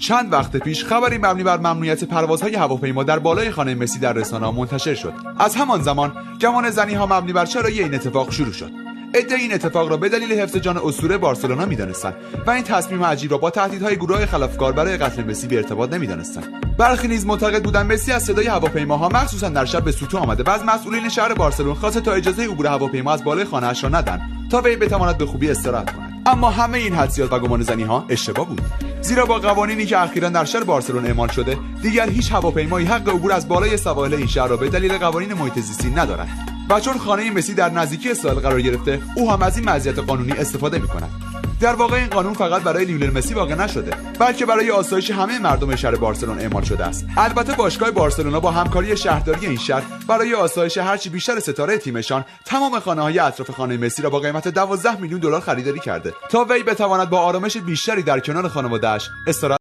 چند وقت پیش خبری مبنی بر ممنوعیت پروازهای هواپیما در بالای خانه مسی در رسانه‌ها منتشر شد. از همان زمان گمان زنی‌ها مبنی بر چرایی این اتفاق شروع شد. ادعای این اتفاق را به دلیل حفظ جان اسطوره بارسلونا می‌دانستند و این تصمیم عجیب را با تهدیدهای گروه‌های خلافکار برای قتل مسی به ارتباط نمی‌دانستند. برخی نیز معتقد بودند مسی از صدای هواپیماها مخصوصا در شب به سوتو آمده و از مسئولین شهر بارسلون خواسته تا اجازه عبور هواپیما از بالای خانه‌اش را ندن تا وی بتواند به خوبی استراحت کند. اما همه این حدسیات و گمان زنی‌ها اشتباه بود، زیرا با قوانینی که اخیراً در شهر بارسلون اعمال شده دیگر هیچ هواپیمایی حق عبور از بالای سواحل این شهر را به دلیل قوانین محیط زیستی ندارد و چون خانه مسی در نزدیکی ساحل قرار گرفته او هم از این مزیت قانونی استفاده می‌کند. در واقع این قانون فقط برای لیونل مسی واقع نشده بلکه برای آسایش همه مردم شهر بارسلون اعمال شده است. البته باشگاه بارسلونا با همکاری شهرداری این شهر برای آسایش هرچی بیشتر ستاره تیمشان تمام خانه‌های اطراف خانه مسی را با قیمت 12 میلیون دلار خریداری کرده تا وی بتواند با آرامش بیشتری در کنار خانواده‌اش استراحت